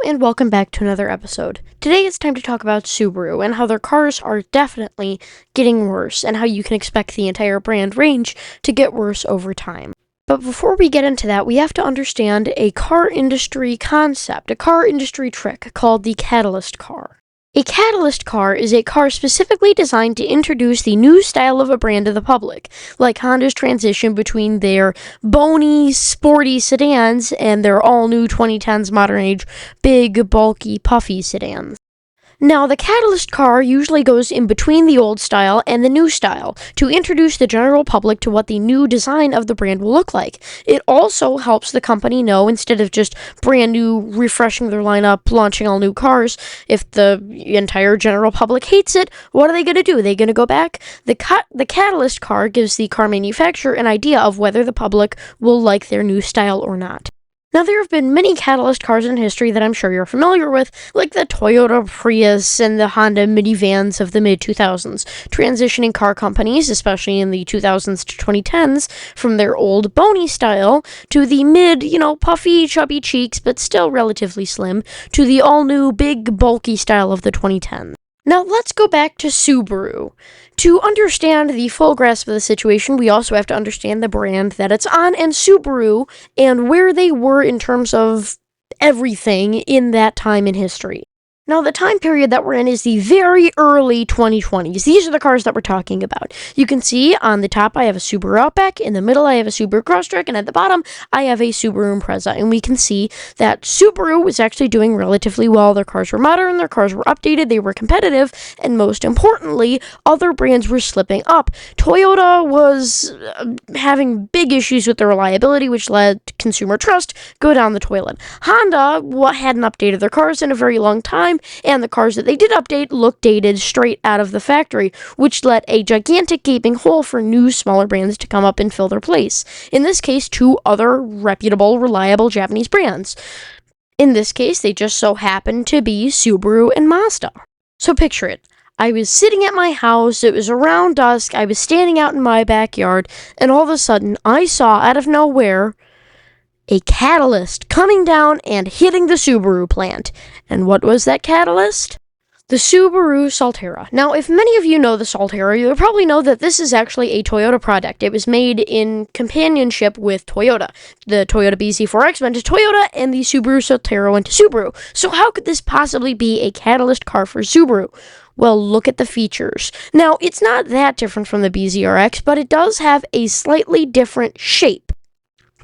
and welcome back to another episode. Today it's time to talk about Subaru and how their cars are definitely getting worse and how you can expect the entire brand range to get worse over time. But before we get into that, we have to understand a car industry concept, a car industry trick called the catalyst car. A catalyst car is a car specifically designed to introduce the new style of a brand to the public, like Honda's transition between their bony, sporty sedans and their all-new 2010s modern-age, big, bulky, puffy sedans. Now, the catalyst car usually goes in between the old style and the new style to introduce the general public to what the new design of the brand will look like. It also helps the company know, instead of just brand new, refreshing their lineup, launching all new cars, if the entire general public hates it, what are they going to do? Are they going to go back? The catalyst car gives the car manufacturer an idea of whether the public will like their new style or not. Now, there have been many catalyst cars in history that I'm sure you're familiar with, like the Toyota Prius and the Honda minivans of the mid-2000s, transitioning car companies, especially in the 2000s to 2010s, from their old bony style to the puffy, chubby cheeks, but still relatively slim, to the all-new, big, bulky style of the 2010s. Now, let's go back to Subaru. To understand the full grasp of the situation, we also have to understand the brand that it's on and Subaru and where they were in terms of everything in that time in history. Now, the time period that we're in is the very early 2020s. These are the cars that we're talking about. You can see on the top I have a Subaru Outback, in the middle I have a Subaru Crosstrek, and at the bottom I have a Subaru Impreza. And we can see that Subaru was actually doing relatively well. Their cars were modern, their cars were updated, they were competitive, and most importantly, other brands were slipping up. Toyota was having big issues with their reliability, which led consumer trust go down the toilet. Honda hadn't updated their cars in a very long time, and the cars that they did update looked dated straight out of the factory, which let a gigantic gaping hole for new, smaller brands to come up and fill their place. In this case, two other reputable, reliable Japanese brands. In this case, they just so happened to be Subaru and Mazda. So picture it. I was sitting at my house, it was around dusk, I was standing out in my backyard, and all of a sudden, I saw out of nowhere a catalyst coming down and hitting the Subaru plant. And what was that catalyst? The Subaru Solterra. Now, if many of you know the Solterra, you'll probably know that this is actually a Toyota product. It was made in companionship with Toyota. The Toyota BZ4X went to Toyota, and the Subaru Solterra went to Subaru. So how could this possibly be a catalyst car for Subaru? Well, look at the features. Now, it's not that different from the BZRX, but it does have a slightly different shape.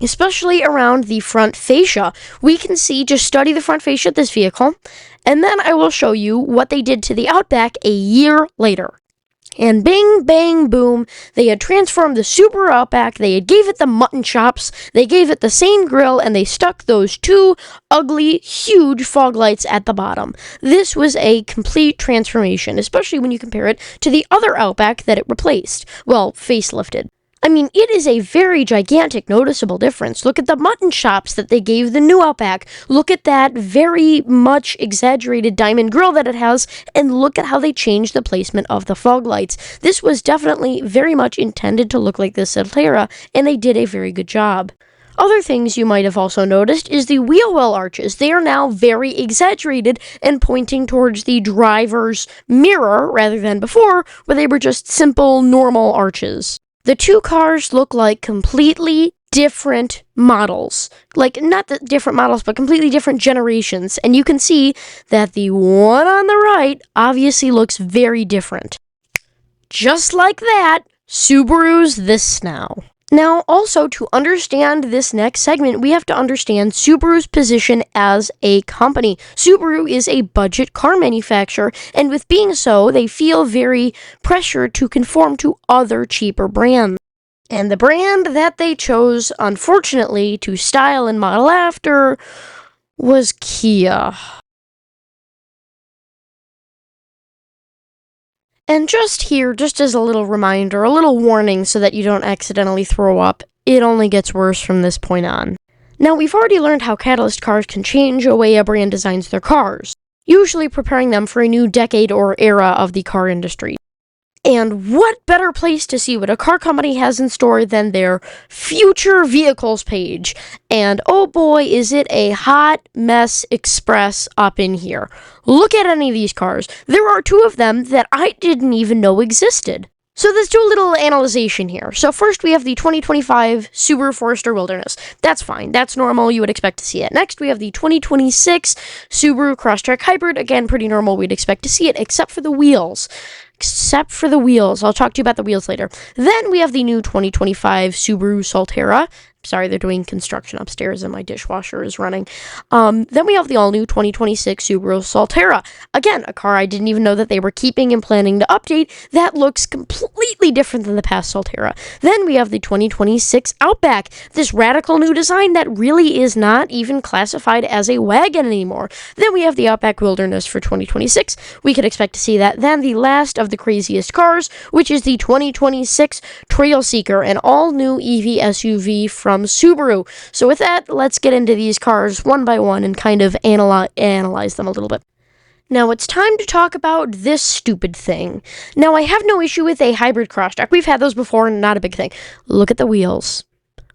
Especially around the front fascia. We can see, just study the front fascia of this vehicle, and then I will show you what they did to the Outback a year later. And bing, bang, boom, they had transformed the Subaru Outback, they had gave it the mutton chops, they gave it the same grille, and they stuck those two ugly, huge fog lights at the bottom. This was a complete transformation, especially when you compare it to the other Outback that it replaced. Well, facelifted. I mean, it is a very gigantic, noticeable difference. Look at the mutton chops that they gave the new Outback. Look at that very much exaggerated diamond grille that it has, and look at how they changed the placement of the fog lights. This was definitely very much intended to look like the Solterra, and they did a very good job. Other things you might have also noticed is the wheel well arches. They are now very exaggerated and pointing towards the driver's mirror rather than before, where they were just simple, normal arches. The two cars look like completely different models. Like, not the different models, but completely different generations. And you can see that the one on the right obviously looks very different. Just like that, Subaru's this now. Now, also, to understand this next segment, we have to understand Subaru's position as a company. Subaru is a budget car manufacturer, and with being so, they feel very pressured to conform to other cheaper brands. And the brand that they chose, unfortunately, to style and model after was Kia. And just here, just as a little reminder, a little warning so that you don't accidentally throw up, it only gets worse from this point on. Now, we've already learned how catalyst cars can change the way a brand designs their cars, usually preparing them for a new decade or era of the car industry. And what better place to see what a car company has in store than their future vehicles page? And oh boy, is it a hot mess express up in here. Look at any of these cars. There are two of them that I didn't even know existed. So let's do a little analyzation here. So first we have the 2025 Subaru Forester Wilderness. That's fine. That's normal. You would expect to see it. Next we have the 2026 Subaru Crosstrek Hybrid. Again, pretty normal. We'd expect to see it, except for the wheels. I'll talk to you about the wheels later. Then we have the new 2025 Subaru Solterra. Sorry, they're doing construction upstairs and my dishwasher is running. Then we have the all-new 2026 Subaru Solterra. Again, a car I didn't even know that they were keeping and planning to update. That looks completely different than the past Solterra. Then we have the 2026 Outback. This radical new design that really is not even classified as a wagon anymore. Then we have the Outback Wilderness for 2026. We could expect to see that. Then the last of the craziest cars, which is the 2026 Trail Seeker, an all-new EV SUV from Subaru. So with that, let's get into these cars one by one and kind of analyze them a little bit. Now it's time to talk about this stupid thing. Now I have no issue with a hybrid crosstrek. We've had those before and not a big thing. Look at the wheels.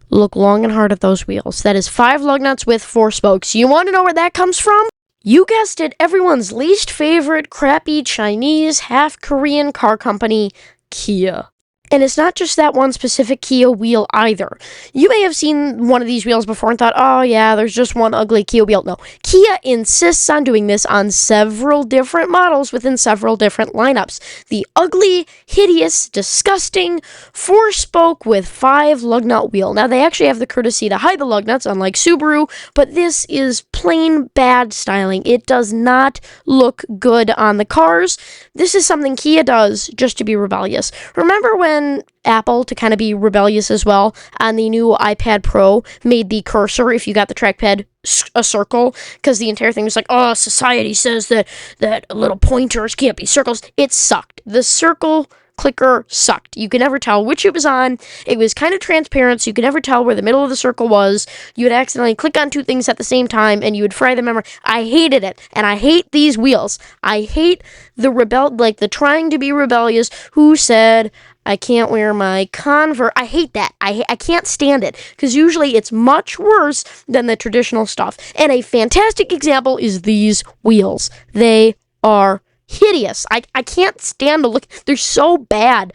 Look long and hard at those wheels. That is 5 lug nuts with 4 spokes. You want to know where that comes from? You guessed it, everyone's least favorite crappy Chinese half Korean car company, Kia. And it's not just that one specific Kia wheel either. You may have seen one of these wheels before and thought, oh yeah, there's just one ugly Kia wheel. No, Kia insists on doing this on several different models within several different lineups. The ugly, hideous, disgusting 4-spoke with 5 lug nut wheel. Now they actually have the courtesy to hide the lug nuts, unlike Subaru, but this is plain bad styling. It does not look good on the cars. This is something Kia does just to be rebellious. Remember when Apple, to kind of be rebellious as well, on the new iPad Pro made the cursor, if you got the trackpad, a circle, because the entire thing was like, oh, society says that little pointers can't be circles. It sucked. The circle clicker sucked. You could never tell which it was on. It was kind of transparent, so you could never tell where the middle of the circle was. You would accidentally click on 2 things at the same time, and you would fry the memory. I hated it, and I hate these wheels. I hate the trying to be rebellious who said, I can't wear my Converse. I hate that. I can't stand it, because usually it's much worse than the traditional stuff. And a fantastic example is these wheels. They are hideous. I can't stand to look. They're so bad.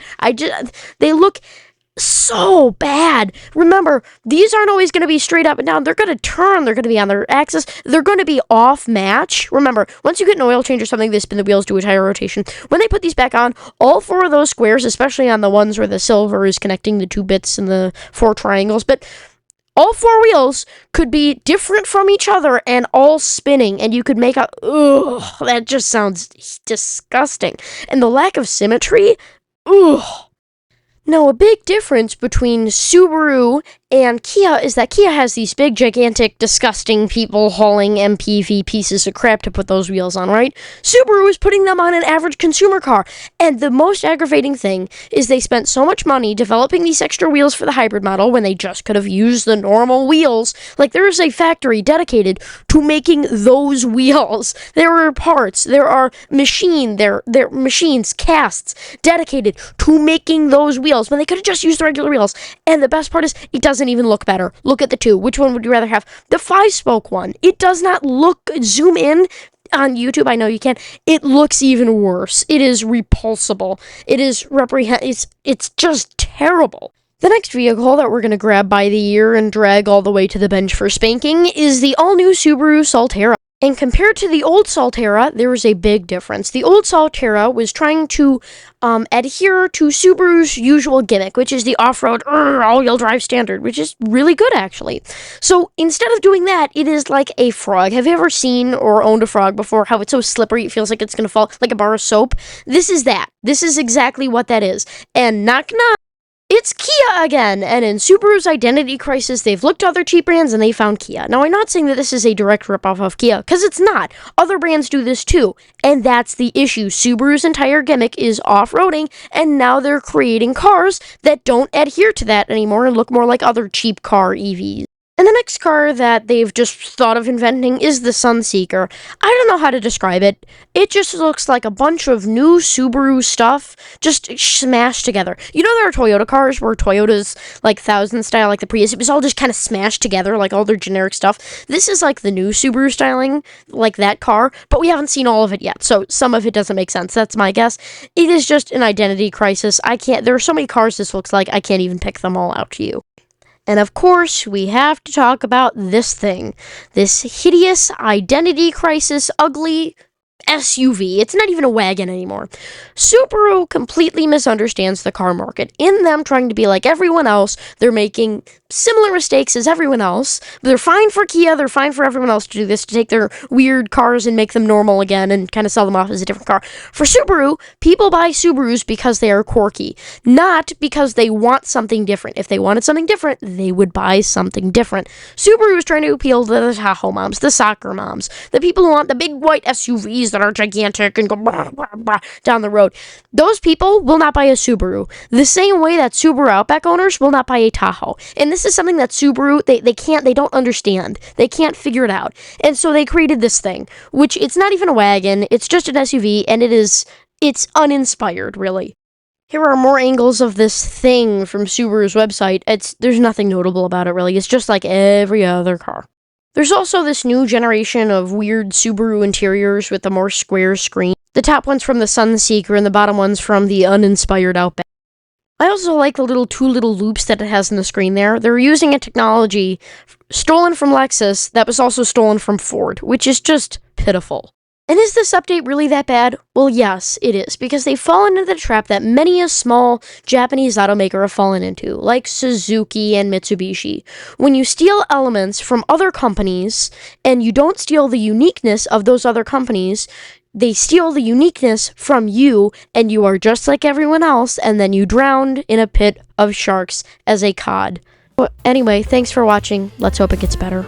They look so bad. Remember, these aren't always going to be straight up and down. They're going to turn. They're going to be on their axis. They're going to be off match. Remember, once you get an oil change or something, they spin the wheels, do a tire rotation. When they put these back on, all 4 of those squares, especially on the ones where the silver is connecting the 2 bits and the 4 triangles, but all 4 wheels could be different from each other and all spinning, and you could make that just sounds disgusting. And the lack of symmetry, Now, a big difference between Subaru and Kia is that Kia has these big, gigantic, disgusting people hauling MPV pieces of crap to put those wheels on, right? Subaru is putting them on an average consumer car. And the most aggravating thing is they spent so much money developing these extra wheels for the hybrid model when they just could have used the normal wheels. Like, there is a factory dedicated to making those wheels. There are parts, there are machines, casts, dedicated to making those wheels when they could have just used the regular wheels. And the best part is, it doesn't even look better. Look at the 2. Which one would you rather have? The 5-spoke one. It does not look, zoom in on YouTube, I know you can. It looks even worse. It is repulsible. It is it's just terrible. The next vehicle that we're going to grab by the ear and drag all the way to the bench for spanking is the all-new Subaru Solterra. And compared to the old Solterra, there was a big difference. The old Solterra was trying to adhere to Subaru's usual gimmick, which is the off-road all-wheel drive standard, which is really good, actually. So instead of doing that, it is like a frog. Have you ever seen or owned a frog before? How it's so slippery, it feels like it's going to fall, like a bar of soap? This is that. This is exactly what that is. And knock, knock. It's Kia again, and in Subaru's identity crisis, they've looked to other cheap brands and they found Kia. Now, I'm not saying that this is a direct ripoff of Kia, because it's not. Other brands do this too, and that's the issue. Subaru's entire gimmick is off-roading, and now they're creating cars that don't adhere to that anymore and look more like other cheap car EVs. And the next car that they've just thought of inventing is the Sunseeker. I don't know how to describe it. It just looks like a bunch of new Subaru stuff just smashed together. You know there are Toyota cars where Toyota's like 1000 style, like the Prius, it was all just kind of smashed together, like all their generic stuff. This is like the new Subaru styling, like that car, but we haven't seen all of it yet, so some of it doesn't make sense. That's my guess. It is just an identity crisis. There are so many cars this looks like, I can't even pick them all out to you. And of course, we have to talk about this thing. This hideous identity crisis, ugly SUV. It's not even a wagon anymore. Subaru completely misunderstands the car market. In them trying to be like everyone else, they're making similar mistakes as everyone else. They're fine for Kia, they're fine for everyone else to do this, to take their weird cars and make them normal again and kind of sell them off as a different car. For Subaru, people buy Subarus because they are quirky, not because they want something different. If they wanted something different, they would buy something different. Subaru is trying to appeal to the Tahoe moms, the soccer moms, the people who want the big white SUVs that are gigantic and go blah, blah, blah, down the road. Those people will not buy a Subaru. The same way that Subaru Outback owners will not buy a Tahoe. And this is something that Subaru, they don't understand. They can't figure it out. And so they created this thing, which it's not even a wagon, it's just an SUV, and it's uninspired, really. Here are more angles of this thing from Subaru's website. There's nothing notable about it, really. It's just like every other car. There's also this new generation of weird Subaru interiors with a more square screen. The top one's from the Sunseeker and the bottom one's from the uninspired Outback. I also like the two little loops that it has in the screen there. They're using a technology stolen from Lexus that was also stolen from Ford, which is just pitiful. And is this update really that bad? Well, yes, it is, because they've fallen into the trap that many a small Japanese automaker have fallen into, like Suzuki and Mitsubishi. When you steal elements from other companies, and you don't steal the uniqueness of those other companies, they steal the uniqueness from you, and you are just like everyone else, and then you drowned in a pit of sharks as a cod. Well, anyway, thanks for watching. Let's hope it gets better.